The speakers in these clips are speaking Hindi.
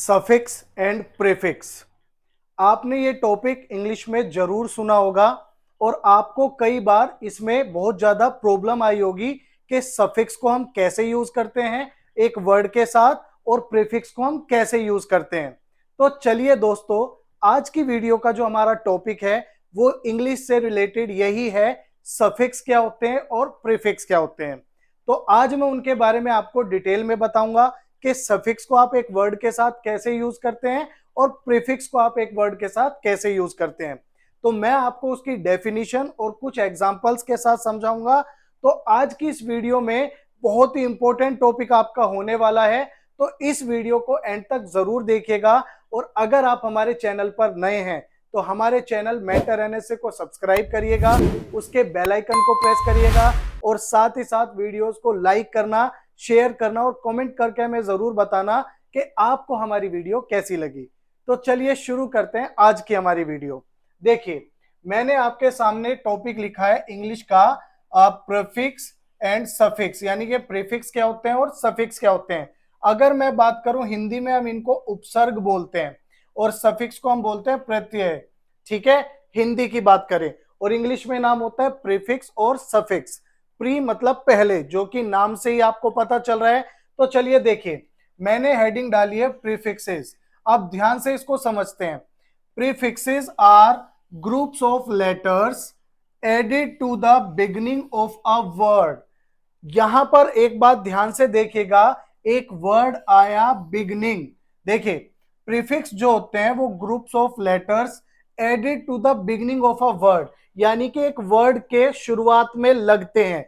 Suffix and prefix. आपने ये टॉपिक इंग्लिश में जरूर सुना होगा और आपको कई बार इसमें बहुत ज्यादा प्रॉब्लम आई होगी कि सफिक्स को हम कैसे यूज करते हैं एक वर्ड के साथ और प्रीफिक्स को हम कैसे यूज करते हैं। तो चलिए दोस्तों, आज की वीडियो का जो हमारा टॉपिक है वो इंग्लिश से रिलेटेड यही है, सफिक्स क्या होते हैं और प्रीफिक्स क्या होते हैं। तो आज मैं उनके बारे में आपको डिटेल में बताऊंगा कि सफिक्स को आप एक वर्ड के साथ कैसे यूज करते हैं और प्रीफिक्स को आप एक वर्ड के साथ कैसे यूज करते हैं। तो मैं आपको उसकी डेफिनेशन और कुछ एग्जांपल्स के साथ समझाऊंगा। तो आज की इस वीडियो में बहुत ही इंपॉर्टेंट टॉपिक आपका होने वाला है, तो इस वीडियो को एंड तक जरूर देखिएगा। और अगर आप हमारे चैनल पर नए हैं तो हमारे चैनल मेंटर एनएसए को सब्सक्राइब करिएगा, उसके बेल आइकन को प्रेस करिएगा और साथ ही साथ वीडियोस को लाइक करना, शेयर करना और कमेंट करके हमें जरूर बताना कि आपको हमारी वीडियो कैसी लगी। तो चलिए शुरू करते हैं आज की हमारी वीडियो। देखिए, मैंने आपके सामने टॉपिक लिखा है इंग्लिश का प्रीफिक्स एंड सफिक्स, यानी कि प्रीफिक्स क्या होते हैं और सफिक्स क्या होते हैं। अगर मैं बात करूं हिंदी में हम इनको उपसर्ग बोलते हैं और सफिक्स को हम बोलते हैं प्रत्यय। ठीक है, हिंदी की बात करें, और इंग्लिश में नाम होता है प्रीफिक्स और सफिक्स। प्री मतलब पहले, जो कि नाम से ही आपको पता चल रहा है। तो चलिए देखिए, मैंने हेडिंग डाली है प्रीफिक्सेस। अब ध्यान से इसको समझते हैं। Prefixes are groups of letters added to the beginning of a word. यहां पर एक बात ध्यान से देखिएगा, एक वर्ड आया बिगनिंग। देखिए, प्रीफिक्स जो होते हैं वो groups of letters added to the beginning of a word, यानी कि एक वर्ड के शुरुआत में लगते हैं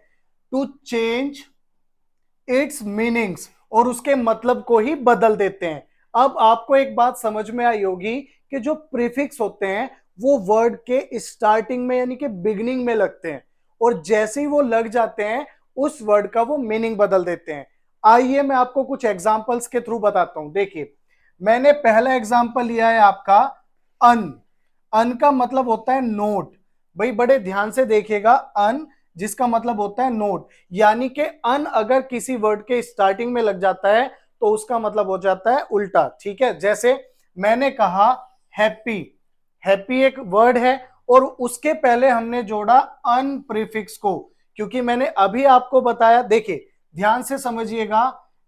टू चेंज इट्स मीनिंग्स, और उसके मतलब को ही बदल देते हैं। अब आपको एक बात समझ में आई होगी कि जो प्रीफिक्स होते हैं वो वर्ड के स्टार्टिंग में यानी कि बिगिनिंग में लगते हैं, और जैसे ही वो लग जाते हैं उस वर्ड का वो मीनिंग बदल देते हैं। आइए मैं आपको कुछ एग्जांपल्स के थ्रू बताता हूं। देखिए, मैंने पहला एग्जांपल लिया है आपका अन। अन का मतलब होता है नोट। भाई बड़े ध्यान से देखिएगा, अन जिसका मतलब होता है नोट, यानी कि अन अगर किसी वर्ड के स्टार्टिंग में लग जाता है तो उसका मतलब हो जाता है उल्टा। ठीक है, जैसे मैंने कहा हैप्पी। हैप्पी एक वर्ड है और उसके पहले हमने जोड़ा अन प्रीफिक्स को, क्योंकि मैंने अभी आपको बताया। देखिए ध्यान से समझिएगा,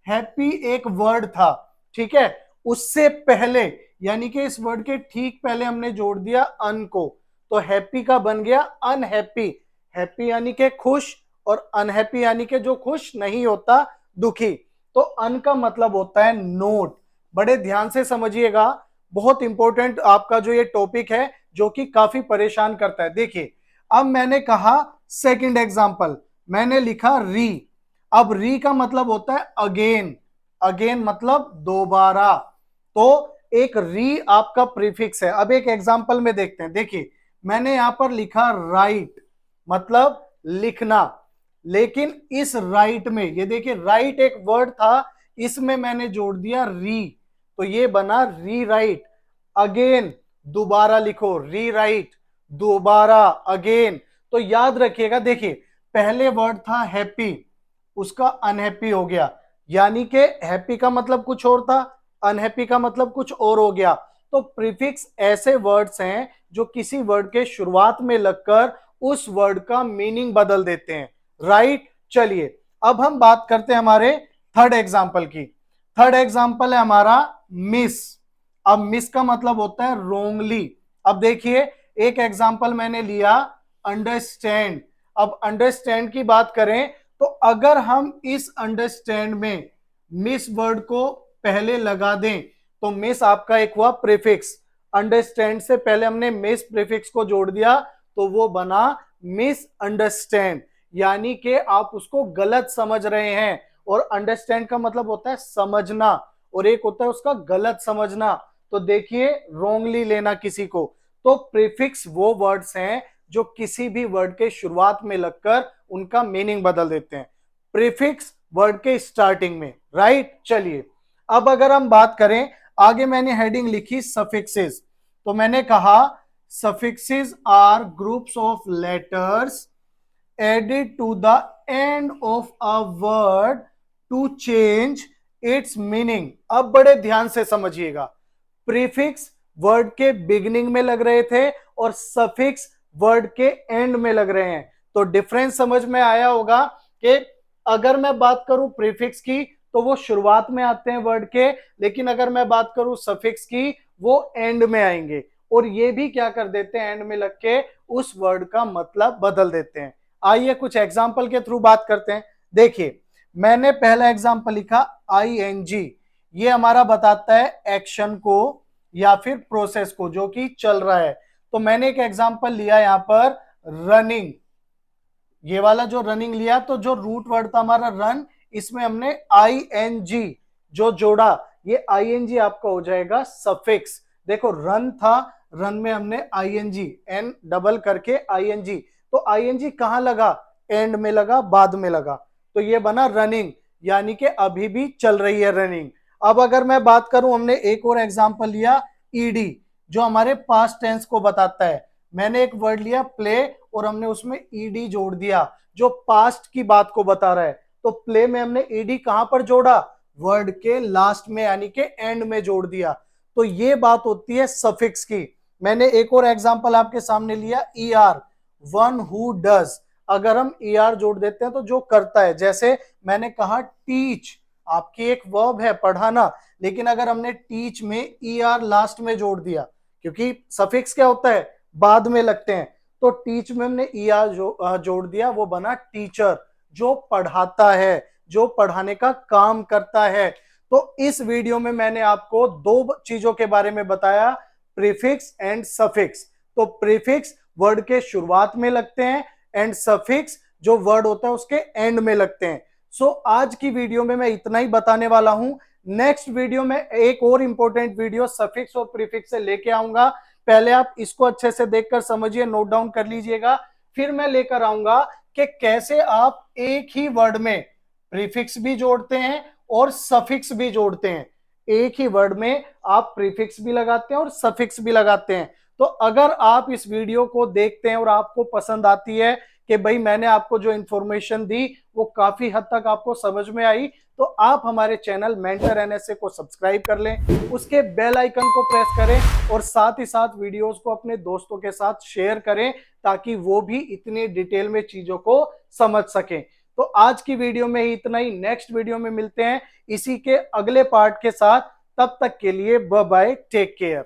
हैप्पी एक वर्ड था, ठीक है, उससे पहले यानी कि इस वर्ड के ठीक पहले हमने जोड़ दिया अन को, तो हैप्पी का बन गया अनहैप्पी। हैप्पी यानी कि खुश और अनहैप्पी यानी कि जो खुश नहीं होता, दुखी। तो अन का मतलब होता है नोट। बड़े ध्यान से समझिएगा, बहुत इंपॉर्टेंट आपका जो ये टॉपिक है जो कि काफी परेशान करता है। देखिए, अब मैंने कहा सेकंड एग्जांपल, मैंने लिखा री। अब री का मतलब होता है अगेन। अगेन मतलब दोबारा, तो एक री आपका प्रीफिक्स है। अब एक एग्जांपल में देखते हैं। देखिए, मैंने यहां पर लिखा राइट, मतलब लिखना, लेकिन इस राइट में ये देखिए राइट एक वर्ड था, इसमें मैंने जोड़ दिया री, तो ये बना री राइट। अगेन दोबारा लिखो, री राइट दोबारा अगेन। तो याद रखिएगा, देखिए पहले वर्ड था हैप्पी, उसका अनहैप्पी हो गया, यानी कि हैप्पी का मतलब कुछ और था, अनहैप्पी का मतलब कुछ और हो गया। तो प्रीफिक्स ऐसे वर्ड्स हैं जो किसी वर्ड के शुरुआत में लगकर उस वर्ड का मीनिंग बदल देते हैं। राइट, चलिए अब हम बात करते हैं हमारे थर्ड एग्जांपल की। थर्ड एग्जांपल है हमारा मिस। अब मिस का मतलब होता है रोंगली। अब देखिए, एक एग्जांपल मैंने लिया अंडरस्टैंड। अब अंडरस्टैंड की बात करें तो अगर हम इस अंडरस्टैंड में मिस वर्ड को पहले लगा दें तो मिस आपका एक हुआ प्रीफिक्स। अंडरस्टैंड से पहले हमने मिस प्रीफिक्स को जोड़ दिया तो वो बना मिस अंडरस्टैंड, यानी कि आप उसको गलत समझ रहे हैं। और अंडरस्टैंड का मतलब होता है समझना और एक होता है उसका गलत समझना। तो देखिए, रोंगली लेना किसी को। तो प्रीफिक्स वो वर्ड्स हैं जो किसी भी वर्ड के शुरुआत में लगकर उनका मीनिंग बदल देते हैं। प्रीफिक्स वर्ड के स्टार्टिंग में। राइट, चलिए अब अगर हम बात करें आगे, मैंने हेडिंग लिखी सफिक्सेस। तो मैंने कहा suffixes are groups of letters added to the end of a word to change its meaning. अब बड़े ध्यान से समझिएगा, प्रीफिक्स वर्ड के बिगिनिंग में लग रहे थे और सफिक्स वर्ड के एंड में लग रहे हैं। तो डिफरेंस समझ में आया होगा कि अगर मैं बात करूं प्रीफिक्स की तो वो शुरुआत में आते हैं वर्ड के, लेकिन अगर मैं बात करूं सफिक्स की वो एंड में आएंगे, और ये भी क्या कर देते हैं, एंड में लग के उस वर्ड का मतलब बदल देते हैं। आइए कुछ एग्जाम्पल के थ्रू बात करते हैं। देखिए, मैंने पहला एग्जाम्पल लिखा ING, ये हमारा बताता है एक्शन को या फिर प्रोसेस को जो कि चल रहा है। तो मैंने एक एग्जाम्पल लिया यहां पर रनिंग, ये वाला जो रनिंग लिया, तो जो रूट वर्ड था हमारा रन, इसमें हमने ING जो जोड़ा, ये ING आपका हो जाएगा सफिक्स। देखो रन था, रन में हमने ING एन डबल करके ING, तो ING कहां लगा, एंड में लगा, बाद में लगा, तो ये बना रनिंग, यानी कि अभी भी चल रही है रनिंग। अब अगर मैं बात करूं, हमने एक और एग्जांपल लिया ED जो हमारे पास्ट टेंस को बताता है। मैंने एक वर्ड लिया प्ले और हमने उसमें ED जोड़ दिया जो पास्ट की बात को बता रहा है। तो प्ले में हमने ED कहां पर जोड़ा, वर्ड के लास्ट में यानी कि एंड में जोड़ दिया। तो ये बात होती है सफिक्स की। मैंने एक और एग्जांपल आपके सामने लिया ER, वन हु डज। अगर हम ER जोड़ देते हैं तो जो करता है, जैसे मैंने कहा टीच, आपकी एक वर्ब है पढ़ाना, लेकिन अगर हमने टीच में ER लास्ट में जोड़ दिया, क्योंकि सफिक्स क्या होता है, बाद में लगते हैं, तो टीच में हमने ER जोड़ दिया, वो बना टीचर, जो पढ़ाता है, जो पढ़ाने का काम करता है। तो इस वीडियो में मैंने आपको दो चीजों के बारे में बताया, प्रीफिक्स एंड सफिक्स। तो प्रीफिक्स वर्ड के शुरुआत में लगते हैं एंड सफिक्स जो वर्ड होता है उसके एंड में लगते हैं। सो आज की वीडियो में मैं इतना ही बताने वाला हूं। नेक्स्ट वीडियो में एक और इंपॉर्टेंट वीडियो सफिक्स और प्रीफिक्स से लेके आऊंगा। पहले आप इसको अच्छे से देखकर समझिए, नोट डाउन कर लीजिएगा, फिर मैं लेकर आऊंगा कि कैसे आप एक ही वर्ड में प्रीफिक्स भी जोड़ते हैं और सफिक्स भी जोड़ते हैं। एक ही वर्ड में आप प्रीफिक्स भी लगाते हैं और सफिक्स भी लगाते हैं। तो अगर आप इस वीडियो को देखते हैं और आपको पसंद आती है कि भाई मैंने आपको जो इंफॉर्मेशन दी वो काफी हद तक आपको समझ में आई, तो आप हमारे चैनल मेंटर NSA को सब्सक्राइब कर लें, उसके बेल आइकन को प्रेस करें और साथ ही साथ वीडियोस को अपने दोस्तों के साथ शेयर करें ताकि वो भी इतनी डिटेल में चीजों को समझ सकें। तो आज की वीडियो में ही इतना ही, नेक्स्ट वीडियो में मिलते हैं इसी के अगले पार्ट के साथ। तब तक के लिए बाय बाय, टेक केयर।